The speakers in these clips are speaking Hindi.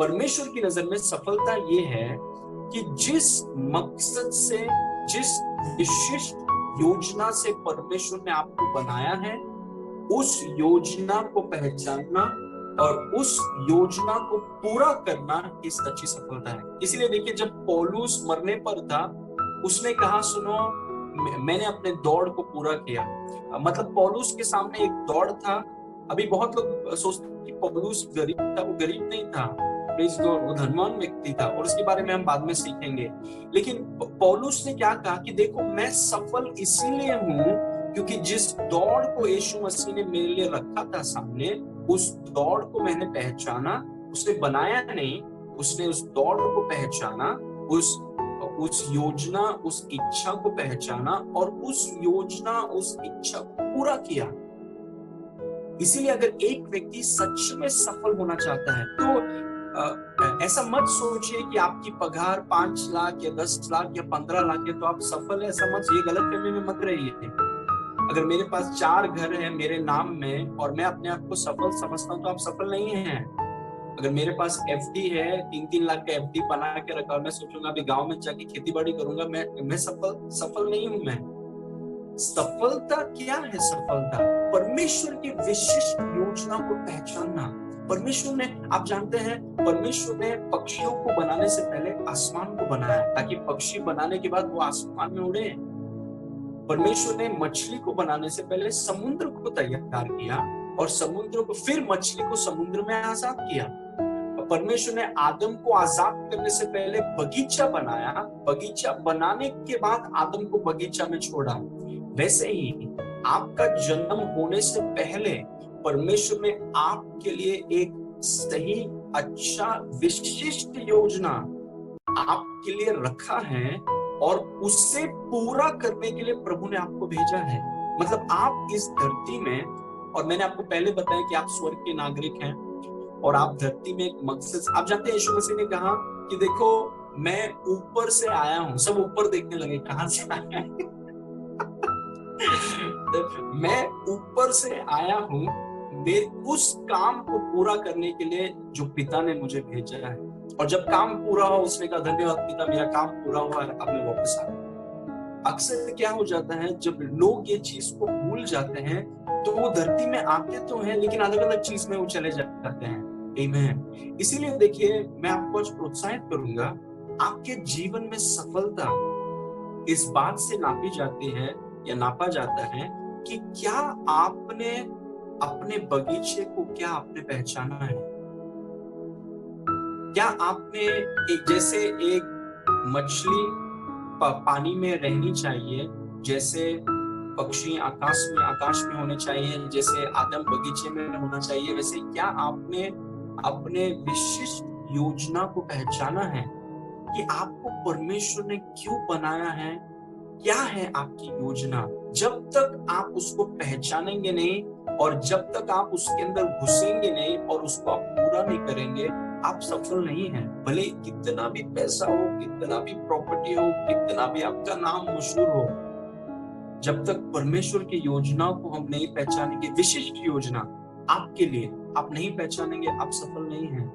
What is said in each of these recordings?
परमेश्वर की नजर में सफलता ये है कि जिस मकसद से, जिस विशिष्ट योजना से परमेश्वर ने आपको बनाया है, उस योजना को पहचानना और उस योजना को पूरा करना ही सच्ची सफलता है। इसलिए देखिए, जब पौलुस मरने पर था, उसने कहा, सुनो, मैंने अपने दौड़ को पूरा किया। मतलब पौलुस के सामने एक दौड़ था। अभी बहुत लोग सोचते हैं कि पौलुस गरीब था। वो गरीब नहीं था, वो धनवान व्यक्ति था, और उसके बारे में हम बाद में सीखेंगे। लेकिन पौलुस ने क्या कहा कि देखो, मैं सफल इसीलिए हूं क्योंकि जिस दौड़ को यीशु मसीह ने मेरे लिए रखा था सामने, उस दौड़ को मैंने पहचाना। उसने बनाया नहीं, उसने उस दौड़ को पहचाना, उस योजना, उस इच्छा को पहचाना और उस योजना, उस इच्छा को पूरा किया। इसीलिए अगर एक व्यक्ति सच में सफल होना चाहता है तो ऐसा मत सोचिए कि आपकी पगार 5 लाख या 10 लाख या 15 लाख है तो आप सफल है। ऐसा मत, ये गलत फहमी में मत रहिए। अगर मेरे पास 4 घर है मेरे नाम में और मैं अपने आप को सफल समझता हूं तो आप सफल नहीं हैं। अगर मेरे पास एफडी है, 3-3 लाख का एफडी बना के रखा और मैं सोचूंगा अभी गांव में जाके खेती बाड़ी करूंगा, मैं सफल नहीं हूं। मैं सफलता क्या है? सफलता परमेश्वर की विशिष्ट योजना को पहचानना। परमेश्वर ने, आप जानते हैं, परमेश्वर ने पक्षियों को बनाने से पहले आसमान को बनाया ताकि पक्षी बनाने के बाद वो आसमान में उड़े। परमेश्वर ने मछली को बनाने से पहले समुद्र को तैयार किया और समुद्र को, फिर मछली को समुद्र में आजाद किया। परमेश्वर ने आदम को आजाद करने से पहले बगीचा बनाया, बगीचा बनाने के बाद आदम को बगीचा में छोड़ा। वैसे ही आपका जन्म होने से पहले परमेश्वर ने आपके लिए एक सही, अच्छा, विशिष्ट योजना आपके लिए रखा है और उससे पूरा करने के लिए प्रभु ने आपको भेजा है। मतलब आप इस धरती में, और मैंने आपको पहले बताया कि आप स्वर्ग के नागरिक हैं और आप धरती में एक मकसद। आप जानते हैं यीशु मसीह ने कहा कि देखो, मैं ऊपर से आया हूं। सब ऊपर देखने लगे, कहां से आया है? मैं ऊपर से आया हूं, मैं उस काम को पूरा करने के लिए जो पिता ने मुझे भेजा है। और जब काम पूरा हुआ, उसने कहा, धन्यवाद पिता, मेरा काम पूरा हुआ है, अब मैं वापस आ गया। अक्सर क्या हो जाता है, जब लोग ये चीज को भूल जाते हैं तो वो धरती में आते तो हैं लेकिन अलग अलग चीज में वो चले जाते हैं। आमीन। इसीलिए देखिए, मैं आपको आज प्रोत्साहित करूंगा, आपके जीवन में सफलता इस बात से नापी जाती है या नापा जाता है कि क्या आपने अपने बगीचे को, क्या आपने पहचाना है? क्या आपने, एक जैसे एक मछली पानी में रहनी चाहिए, जैसे पक्षी आकाश में होने चाहिए, जैसे आदम बगीचे में होना चाहिए, वैसे क्या आपने अपने विशिष्ट योजना को पहचाना है कि आपको परमेश्वर ने क्यों बनाया है? क्या है आपकी योजना? जब तक आप उसको पहचानेंगे नहीं और जब तक आप उसके अंदर घुसेंगे नहीं और उसको आप पूरा नहीं करेंगे, आप सफल नहीं हैं। भले कितना भी पैसा हो, कितना भी प्रॉपर्टी हो, कितना भी आपका नाम मशहूर हो, जब तक परमेश्वर की योजना को हम नहीं पहचानेंगे, विशिष्ट योजना आपके लिए आप नहीं पहचानेंगे, आप सफल नहीं हैं।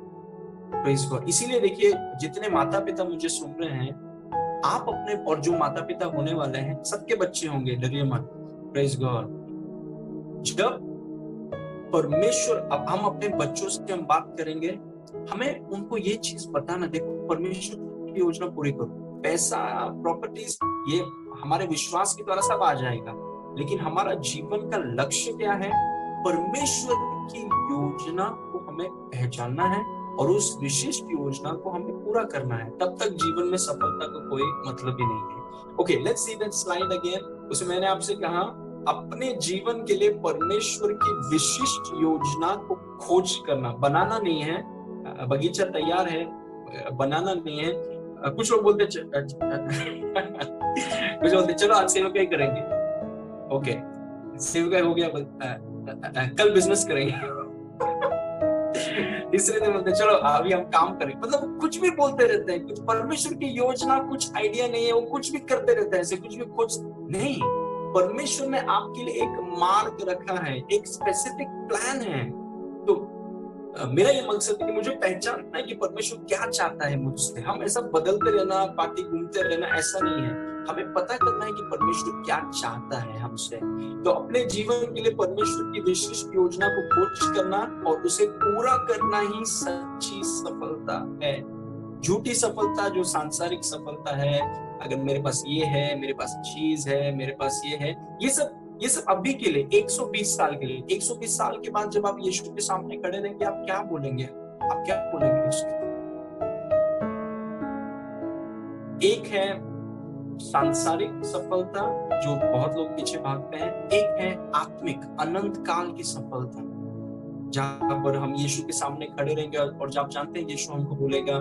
Praise God. इसीलिए देखिए, जितने माता पिता मुझे सुन रहे हैं, आप अपने, और जो माता पिता होने वाले हैं, सबके बच्चे होंगे, डरिए मत। Praise God. जब परमेश्वर, अब हम अपने बच्चों से हम बात करेंगे, हमें उनको ये चीज बताना, देखो परमेश्वर की योजना पूरी करो। पैसा, प्रॉपर्टीज, ये हमारे विश्वास के द्वारा सब आ जाएगा, लेकिन हमारा जीवन का लक्ष्य क्या है? परमेश्वर की योजना को हमें पहचानना है और उस विशिष्ट योजना को हमें पूरा करना है। तब तक जीवन में सफलता का कोई मतलब ही नहीं है। Okay, let's see that slide again. उसमें मैंने आपसे कहा, अपने जीवन के लिए परमेश्वर की विशिष्ट योजना को खोज करना, बनाना नहीं है। बगीचा तैयार है, बनाना नहीं है। कुछ लोग बोलते कुछ बोलते चलो आज सेवकाई करेंगे। ओके, सेवकाई हो गया, कल बिजनेस करेंगे। तीसरे दिन बोलते चलो अभी हम काम करेंगे। मतलब कुछ भी बोलते रहते हैं, कुछ परमेश्वर की योजना, कुछ आइडिया नहीं है, वो कुछ भी करते रहते हैं, ऐसे कुछ भी खोज नहीं। परमेश्वर ने आपके लिए एक मार्ग रखा है, एक स्पेसिफिक प्लान है। तो मेरा ये मकसद है कि मुझे पहचानना है कि परमेश्वर क्या चाहता है मुझसे। हम ऐसा बदलते रहना, पार्टी घूमते रहना, ऐसा नहीं है। हमें पता करना है कि परमेश्वर क्या चाहता है हमसे। तो अपने जीवन के लिए परमेश्वर की विशिष्ट योजना को खोज करना और उसे पूरा करना ही सच्ची सफलता है। झूठी सफलता जो सांसारिक सफलता है, अगर मेरे पास ये है, मेरे पास चीज है, मेरे पास ये है, ये सब अभी के लिए 120 साल के लिए। 120 साल के बाद जब आप यीशु के सामने खड़े रहेंगे, आप क्या बोलेंगे? आप क्या बोलेंगे उसके? एक है सांसारिक सफलता जो बहुत लोग पीछे भागते हैं, एक है आत्मिक अनंत काल की सफलता, जहां पर हम यीशु के सामने खड़े रहेंगे और जब आप जानते हैं यीशु हमको बोलेगा,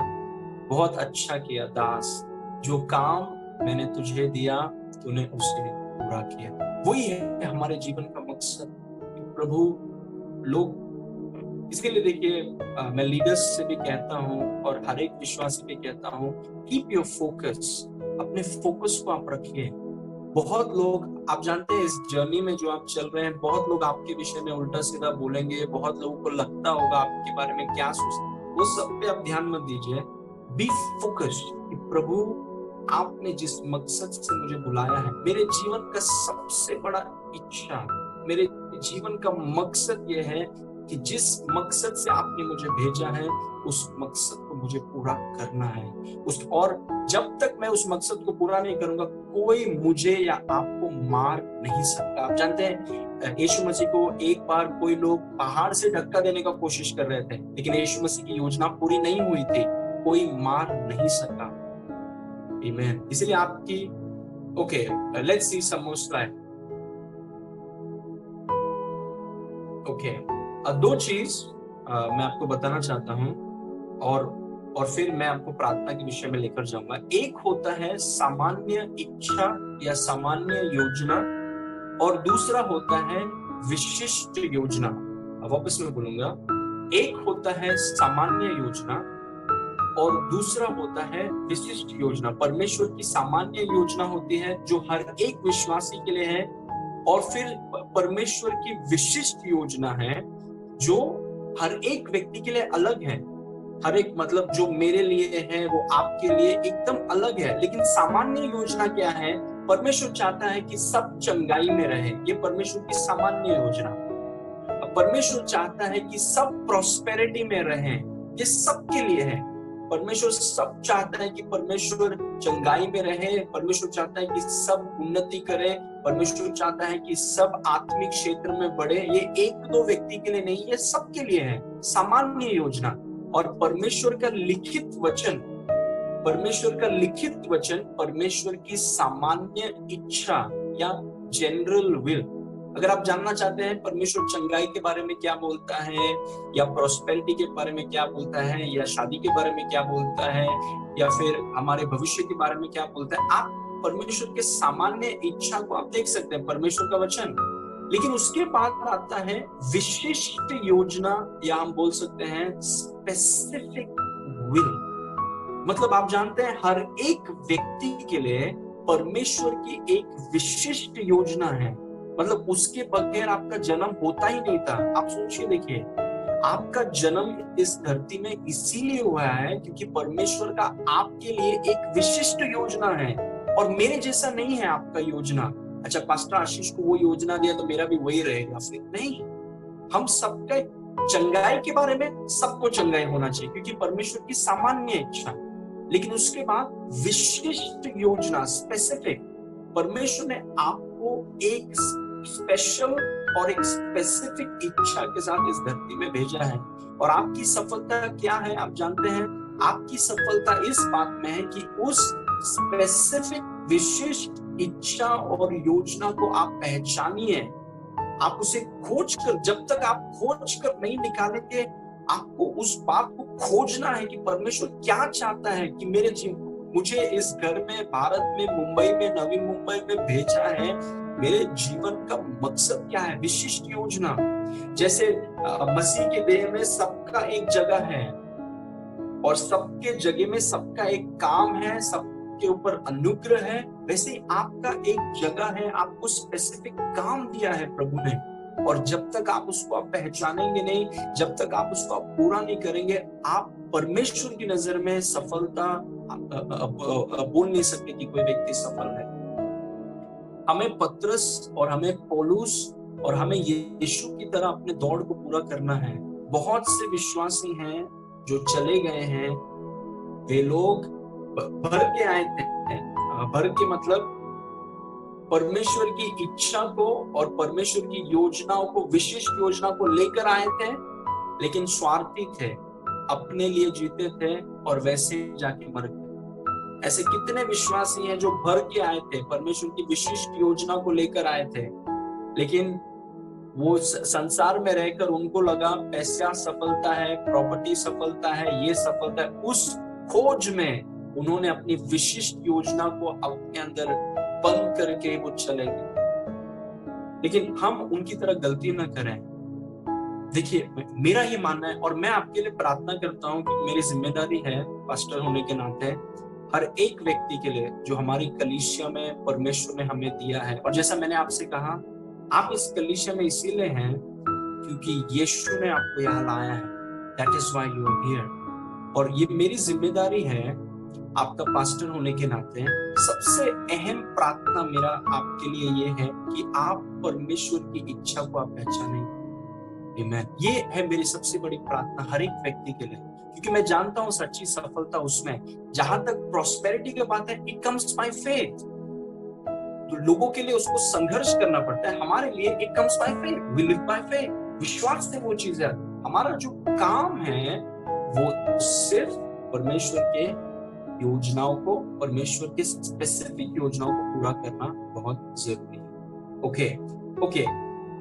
बहुत अच्छा किया दास, जो काम मैंने तुझे दिया तूने उसे पूरा किया। वही है हमारे जीवन का मकसद। प्रभु लोग इसके लिए देखिए, मैं लीडर्स से भी कहता हूँ और हर एक विश्वासी भी कहता हूँ, कीप योर फोकस, अपने फोकस को आप रखिए। बहुत लोग, आप जानते हैं इस जर्नी में जो आप चल रहे हैं, बहुत लोग आपके विषय में उल्टा सीधा बोलेंगे, बहुत लोगों को लगता होगा आपके बारे में क्या सोचते, वो सब पे आप ध्यान मत दीजिए। बी फोकस्ड कि प्रभु आपने जिस मकसद से मुझे बुलाया है, मेरे जीवन का सबसे बड़ा इच्छा, मेरे जीवन का मकसद ये है कि जिस मकसद से आपने मुझे भेजा है, उस मकसद को मुझे पूरा करना है। और जब तक मैं उस मकसद को पूरा नहीं करूंगा, कोई मुझे या आपको मार नहीं सकता। आप जानते हैं यीशु मसीह को एक बार कोई लोग पहाड़ से धक्का देने का कोशिश कर रहे थे, लेकिन यीशु मसीह की योजना पूरी नहीं हुई थी, कोई मार नहीं सका। आमीन। इसलिए आपकी okay, let's see some more slide. Okay, दो चीज मैं आपको बताना चाहता हूं और फिर मैं आपको प्रार्थना के विषय में लेकर जाऊंगा। एक होता है सामान्य इच्छा या सामान्य योजना, और दूसरा होता है विशिष्ट योजना। अब वापस मैं बोलूंगा, एक होता है सामान्य योजना और दूसरा होता है विशिष्ट योजना। परमेश्वर की सामान्य योजना होती है जो हर एक विश्वासी के लिए है, और फिर परमेश्वर की विशिष्ट योजना है जो हर एक व्यक्ति के लिए अलग है। हर एक, मतलब जो मेरे लिए है वो आपके लिए एकदम अलग है। लेकिन सामान्य योजना क्या है? परमेश्वर चाहता है कि सब चंगाई में रहे, ये परमेश्वर की सामान्य योजना। परमेश्वर चाहता है कि सब प्रॉस्पेरिटी में रहे, ये सबके लिए है। परमेश्वर सब चाहता है कि परमेश्वर चंगाई में रहे, परमेश्वर चाहता है कि सब उन्नति करे, परमेश्वर चाहता है कि सब आत्मिक क्षेत्र में बढ़े। ये एक दो व्यक्ति के लिए नहीं, ये सबके लिए है, सामान्य योजना। और परमेश्वर का लिखित वचन, परमेश्वर की सामान्य इच्छा या जनरल विल। अगर आप जानना चाहते हैं परमेश्वर चंगाई के बारे में क्या बोलता है, या प्रॉस्पेरिटी के बारे में क्या बोलता है, या शादी के बारे में क्या बोलता है, या फिर हमारे भविष्य के बारे में क्या बोलता है, आप परमेश्वर के सामान्य इच्छा को आप देख सकते हैं, परमेश्वर का वचन। लेकिन उसके बाद आता है विशिष्ट योजना, या हम बोल सकते हैं स्पेसिफिक विल। मतलब आप जानते हैं हर एक व्यक्ति के लिए परमेश्वर की एक विशिष्ट योजना है। मतलब उसके बगैर आपका जन्म होता ही नहीं था। आप सोचिए, देखिए, आपका जन्म इस धरती में इसीलिए हुआ है क्योंकि परमेश्वर का आपके लिए एक विशिष्ट योजना है, और मेरे जैसा नहीं है आपका योजना। अच्छा, पास्टर आशीष को वो योजना दिया तो मेरा भी वही रहेगा, फिर नहीं। हम सबका चंगाई के बारे में, सबको चंगाई होना चाहिए क्योंकि परमेश्वर की सामान्य इच्छा। लेकिन उसके बाद विशिष्ट योजना, स्पेसिफिक, परमेश्वर ने आपको एक स्पेशल और एक स्पेसिफिक इच्छा के साथ इस धरती में भेजा है। और आपकी सफलता क्या है? आप जानते हैं, आपकी सफलता इस बात में है कि उस स्पेसिफिक विशिष्ट इच्छा और योजना को आप पहचानिए। आप उसे खोज कर, जब तक आप खोज कर नहीं निकालेंगे, आपको उस बात को खोजना है कि परमेश्वर क्या चाहता है कि मेरे जीवन, मुझे इस घर में, भारत में, मुंबई में, नवी मुंबई में भेजा है, मेरे जीवन का मकसद क्या है, विशिष्ट योजना। जैसे मसीह के देह में सबका एक जगह है और सबके जगह में सबका एक काम है, सबके ऊपर अनुग्रह है, वैसे ही आपका एक जगह है, आपको स्पेसिफिक काम दिया है प्रभु ने। और जब तक आप उसको आप पहचानेंगे नहीं, जब तक आप उसको आप पूरा नहीं करेंगे, आप परमेश्वर की नजर में सफलता बोल नहीं सकते कि कोई व्यक्ति सफल है। हमें पतरस और हमें पौलुस और हमें यीशु की तरह अपने दौड़ को पूरा करना है। बहुत से विश्वासी हैं जो चले गए हैं, वे लोग भर के आए थे, भर के मतलब परमेश्वर की इच्छा को और परमेश्वर की योजनाओं को, विशिष्ट योजना को लेकर आए थे, लेकिन स्वार्थी थे, अपने लिए जीते थे और वैसे जाके मर गए। ऐसे कितने विश्वासी हैं जो भर के आए थे, परमेश्वर की विशिष्ट योजना को लेकर आए थे, लेकिन वो संसार में रहकर उनको लगा पैसा सफलता है, प्रॉपर्टी सफलता है, ये सफलता है। उस खोज में उन्होंने अपनी विशिष्ट योजना को अपने अंदर बंद करके वो चले गए। लेकिन हम उनकी तरह गलती ना करें। देखिए, मेरा ये मानना है और मैं आपके लिए प्रार्थना करता हूं कि मेरी जिम्मेदारी है पास्टर होने के नाते हर एक व्यक्ति के लिए जो हमारी कलीसिया में परमेश्वर ने हमें दिया है। और जैसा मैंने आपसे कहा, आप इस कलीसिया में इसीलिए हैं क्योंकि यीशु ने आपको यहाँ लाया है। That is why you are here. और ये मेरी जिम्मेदारी है आपका पास्टर होने के नाते। सबसे अहम प्रार्थना मेरा आपके लिए ये है कि आप परमेश्वर की इच्छा को आप पहचानें। आमीन। ये है मेरी सबसे बड़ी प्रार्थना हर एक व्यक्ति के लिए, क्योंकि मैं जानता हूं सच्ची सफलता उसमें, जहां तक प्रॉस्पेरिटी की बात है, इट कम्स बाय फेथ। तो लोगों के लिए उसको संघर्ष करना पड़ता है, हमारे लिए it comes by faith, we live by faith. विश्वास से वो चीज है। हमारा जो काम है वो सिर्फ परमेश्वर के योजनाओं को, परमेश्वर के स्पेसिफिक योजनाओं को पूरा करना बहुत जरूरी है। ओके,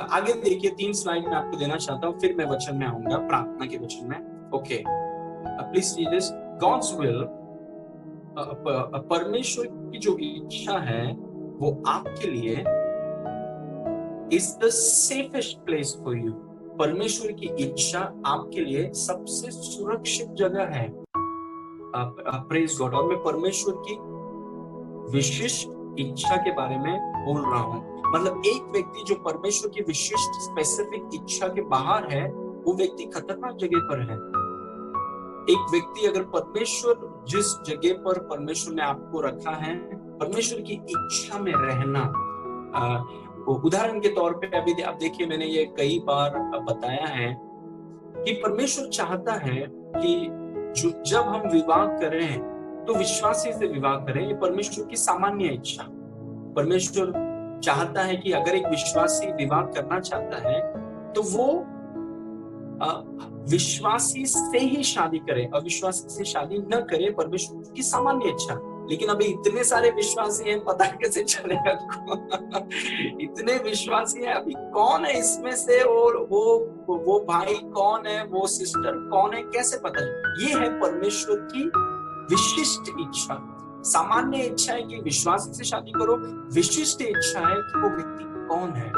आगे देखिए, 3 स्लाइड में आपको देना चाहता हूं, फिर मैं वचन में आऊंगा, प्रार्थना के वचन में। Okay, please see this. God's will, परमेश्वर की जो इच्छा है वो आपके लिए is the safest place for you. परमेश्वर की इच्छा आपके लिए सबसे सुरक्षित जगह है। Praise God. और मैं परमेश्वर की विशिष्ट इच्छा के बारे में बोल रहा हूं। मतलब एक व्यक्ति जो परमेश्वर की विशिष्ट स्पेसिफिक इच्छा के बाहर है, वो व्यक्ति खतरनाक जगह पर है। एक व्यक्ति अगर परमेश्वर, जिस जगह पर परमेश्वर ने आपको रखा है, परमेश्वर की इच्छा में रहना, उदाहरण के तौर पे अभी आप देखिए, मैंने ये कई बार बताया है कि परमेश्वर चाहता है कि जब हम विवाह करें तो विश्वासी से विवाह करें। ये परमेश्वर की सामान्य इच्छा। परमेश्वर चाहता है कि अगर एक विश्वासी विवाह करना चाहता है तो वो विश्वासी से ही शादी करे, अविश्वासी से शादी न करे। परमेश्वर की सामान्य इच्छा। लेकिन अभी इतने सारे विश्वासी हैं, पता कैसे चलेगा? इतने विश्वासी हैं, अभी कौन है इसमें से, और वो भाई कौन है, वो सिस्टर कौन है, कैसे पता चले? ये है परमेश्वर की विशिष्ट इच्छा। सामान्य इच्छा है कि विश्वासी से शादी करो, विशिष्ट इच्छा है कि वो व्यक्ति कौन है।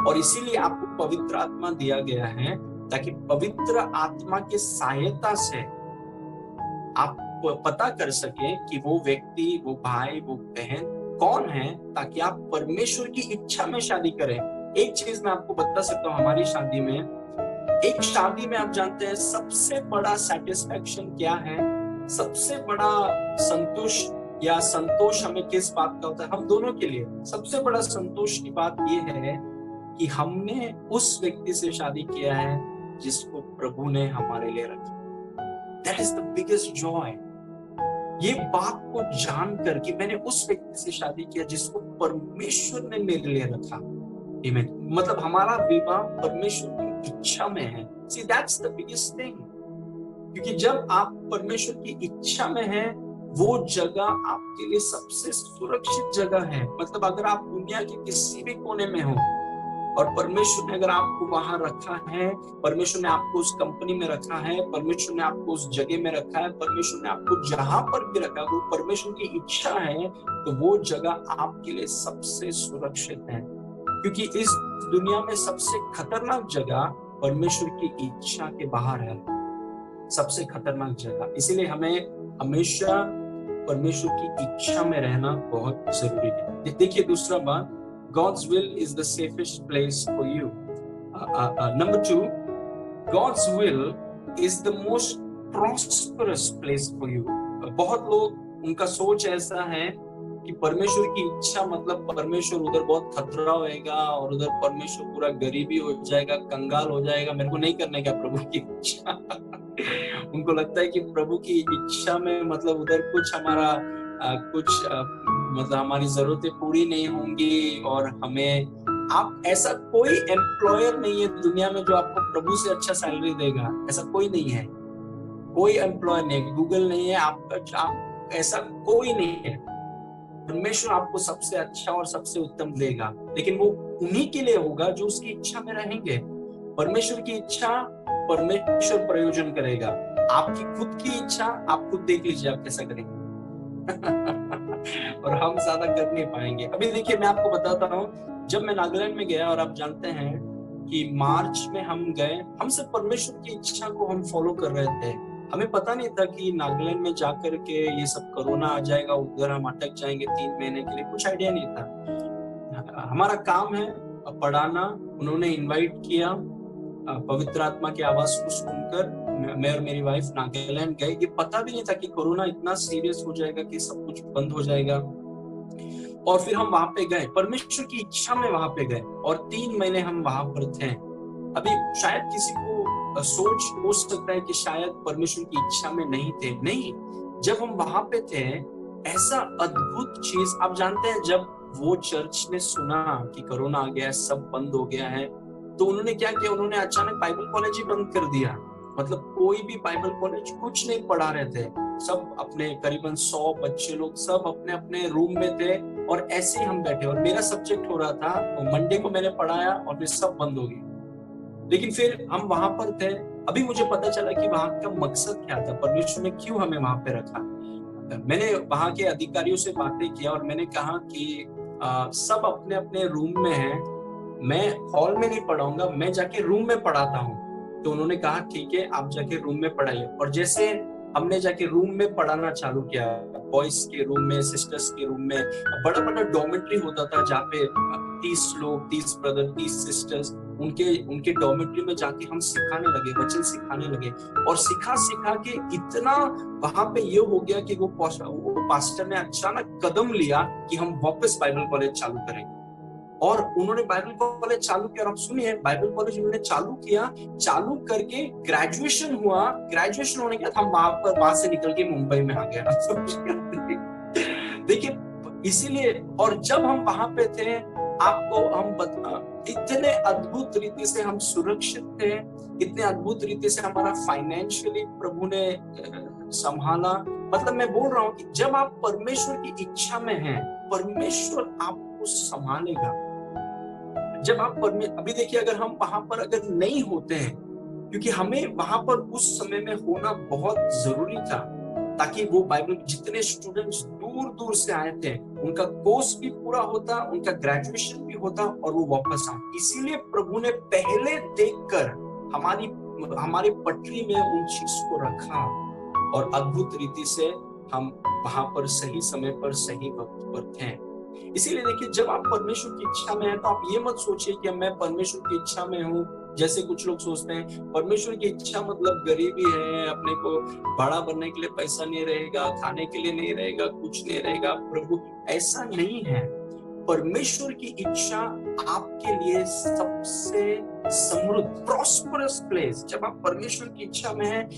और इसीलिए आपको पवित्र आत्मा दिया गया है, ताकि पवित्र आत्मा की सहायता से आप पता कर सके कि वो व्यक्ति, वो भाई, वो बहन कौन है, ताकि आप परमेश्वर की इच्छा में शादी करें। एक चीज मैं आपको बता सकता हूँ, हमारी शादी में, एक शादी में आप जानते हैं सबसे बड़ा सेटिस्फैक्शन क्या है, सबसे बड़ा संतोष हमें किस बात का होता है? हम दोनों के लिए सबसे बड़ा संतोष की बात यह है कि हमने उस व्यक्ति से शादी किया है जिसको प्रभु ने हमारे लिए रखा। That is the biggest joy। ये बात को जानकर कि मैंने उस व्यक्ति से शादी किया जिसको परमेश्वर ने मेरे लिए रखा। Amen। मतलब हमारा विवाह परमेश्वर की इच्छा में है। See, that's the biggest thing। क्योंकि जब आप परमेश्वर की इच्छा में हैं, वो जगह आपके लिए सबसे सुरक्षित जगह है। मतलब अगर आप दुनिया के किसी भी कोने में हो और परमेश्वर ने अगर आपको वहां रखा है, परमेश्वर ने आपको उस कंपनी में रखा है, परमेश्वर ने आपको उस जगह में रखा है, परमेश्वर ने आपको जहां पर भी रखा, वो परमेश्वर की इच्छा है, तो वो जगह आपके लिए सबसे सुरक्षित है। क्योंकि इस दुनिया में सबसे खतरनाक जगह परमेश्वर की इच्छा के बाहर है, सबसे खतरनाक जगह। इसीलिए हमें हमेशा परमेश्वर की इच्छा में रहना बहुत जरूरी है। देखिए दूसरा बात, God's will is the safest place for you। Number two, God's will is the most prosperous place for you. बहुत लोग उनका सोच ऐसा है कि परमेश्वर की इच्छा मतलब परमेश्वर उधर बहुत खतरा होएगा और उधर परमेश्वर पूरा गरीबी हो जाएगा, कंगाल हो जाएगा। मेरे को नहीं करने का प्रभु की इच्छा। उनको लगता है कि प्रभु की इच्छा में मतलब उधर कुछ हमारा मतलब हमारी जरूरतें पूरी नहीं होंगी और हमें आप ऐसा कोई एम्प्लॉयर नहीं है दुनिया में जो आपको प्रभु से अच्छा सैलरी देगा। ऐसा कोई नहीं है, कोई एम्प्लॉयर नहीं, गूगल नहीं है, आप ऐसा कोई नहीं है। परमेश्वर आपको सबसे अच्छा और सबसे उत्तम देगा, लेकिन वो उन्हीं के लिए होगा जो उसकी इच्छा में रहेंगे। परमेश्वर की इच्छा परमेश्वर प्रयोजन करेगा। आपकी खुद की इच्छा आप खुद देख लीजिए आप कैसा करेंगे। और हम ज्यादा कर नहीं पाएंगे। अभी देखिए मैं आपको बताता हूँ, जब मैं नागालैंड में गया और आप जानते हैं कि मार्च में हम गए, हम सिर्फ परमेश्वर की इच्छा को हम फॉलो कर रहे थे। हमें पता नहीं था कि नागालैंड में जाकर के ये सब कोरोना आ जाएगा, उधर हम अटक जाएंगे 3 महीने के लिए, कुछ आइडिया नहीं था। हमारा काम है पढ़ाना। उन्होंने इनवाइट किया, पवित्र आत्मा की आवाज को सुनकर मैं और मेरी वाइफ नागालैंड गए। ये पता भी नहीं था कि कोरोना इतना सीरियस हो जाएगा कि सब कुछ बंद हो जाएगा। और फिर हम वहां पे गए, परमेश्वर की इच्छा में वहां पे गए और 3 महीने हम वहां पर थे। अभी शायद किसी को सोच हो सकता है कि शायद परमेश्वर की इच्छा में नहीं थे। नहीं, जब हम वहां पे थे ऐसा अद्भुत चीज, आप जानते हैं जब वो चर्च ने सुना कि कोरोना आ गया है, सब बंद हो गया है, तो उन्होंने क्या किया, उन्होंने अचानक बाइबल कॉलेज ही बंद कर दिया। मतलब कोई भी बाइबल कॉलेज कुछ नहीं पढ़ा रहे थे। सब अपने करीबन 100 बच्चे लोग सब अपने अपने रूम में थे और ऐसे ही हम बैठे। और मेरा सब्जेक्ट हो रहा था, तो मंडे को मैंने पढ़ाया और फिर सब बंद हो गई। लेकिन फिर हम वहां पर थे। अभी मुझे पता चला कि वहां का मकसद क्या था, परमेश्वर ने क्यों हमें वहां पे रखा। मैंने वहां के अधिकारियों से बातें किया और मैंने कहा कि सब अपने अपने रूम में हैं, मैं हॉल में नहीं पढ़ाऊंगा, मैं जाके रूम में पढ़ाता हूँ। तो उन्होंने कहा ठीक है, आप जाके रूम में पढ़ाइए। और जैसे हमने जाके रूम में पढ़ाना चालू किया, बॉयज के रूम में, सिस्टर्स के रूम में, बड़ा बड़ा डॉर्मेट्री होता था जहाँ पे 30 लोग, 30 ब्रदर, 30 सिस्टर्स, उनके डॉर्मेट्री में जाके हम सिखाने लगे, वचन सिखाने लगे। और सिखा के इतना वहां पे ये हो गया कि वो पास्टर ने अचानक कदम लिया कि हम वापस बाइबल कॉलेज चालू करेंगे। और उन्होंने बाइबल कॉलेज चालू किया। और आप सुनिए, बाइबल कॉलेज उन्होंने चालू किया, चालू करके ग्रेजुएशन हुआ। ग्रेजुएशन होने के बाद हम वहां से निकल के मुंबई में आ गए। देखिए, इसीलिए, और जब हम वहां पे थे, आपको हम इतने अद्भुत रीति से हम सुरक्षित थे, इतने अद्भुत रीति से हमारा फाइनेंशियली प्रभु ने संभाला। मतलब मैं बोल रहा हूँ कि जब आप परमेश्वर की इच्छा में हैं, परमेश्वर आपको संभालेगा। जब आप अभी देखिए, अगर हम वहां पर अगर नहीं होते हैं, क्योंकि हमें वहां पर उस समय में होना बहुत जरूरी था, ताकि वो बाइबल, जितने स्टूडेंट्स दूर दूर से आए थे, उनका कोर्स भी पूरा होता, उनका ग्रेजुएशन भी होता और वो वापस आए। इसीलिए प्रभु ने पहले देखकर हमारी पटरी में उन चीज को रखा और अद्भुत रीति से हम वहां पर सही समय पर सही वक्त पर थे। इसीलिए देखिए, जब आप परमेश्वर की इच्छा में हैं, तो आप ये मत सोचिए कि मैं परमेश्वर की इच्छा में हूँ। जैसे कुछ लोग सोचते हैं परमेश्वर की इच्छा मतलब गरीबी है, अपने को बड़ा बनने के लिए पैसा नहीं रहेगा, खाने के लिए नहीं रहेगा, कुछ नहीं रहेगा। प्रभु, ऐसा नहीं है। परमेश्वर की इच्छा आपके लिए सबसे समृद्ध, प्रॉस्परस प्लेस। जब आप परमेश्वर की इच्छा में हैं,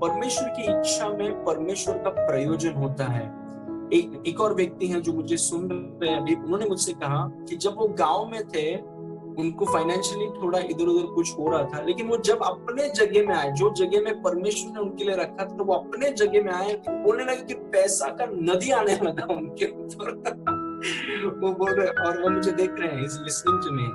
परमेश्वर की इच्छा में परमेश्वर का प्रयोजन होता है। एक और व्यक्ति हैं जो मुझे सुन रहे हैं अभी, उन्होंने मुझसे कहा कि जब वो गांव में थे, उनको फाइनेंशियली थोड़ा इधर उधर कुछ हो रहा था, लेकिन वो जब अपने जगह में आए, जो जगह में परमेश्वर ने उनके लिए रखा था, तो वो अपने जगह में आए, बोलने लगे कि पैसा का नदी आने लगा उनके ऊपर। वो बोल रहे, और वो मुझे देख रहे हैं, इज लिसनिंग टू मी।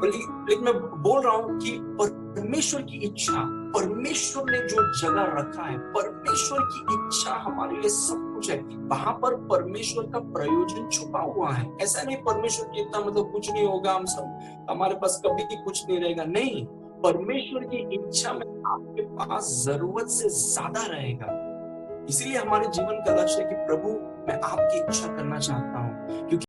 लेकिन मैं बोल रहा हूँ कि परमेश्वर की इच्छा, परमेश्वर ने जो जगह रखा है, परमेश्वर की इच्छा हमारे लिए सब कुछ है। वहां पर परमेश्वर का प्रयोजन छुपा हुआ है। ऐसा नहीं परमेश्वर की इतना मतलब कुछ नहीं होगा, हम सब, हमारे पास कभी कुछ नहीं रहेगा। नहीं, परमेश्वर की इच्छा में आपके पास जरूरत से ज्यादा रहेगा। इसीलिए हमारे जीवन का लक्ष्य है कि प्रभु, मैं आपकी इच्छा करना चाहता हूँ, क्योंकि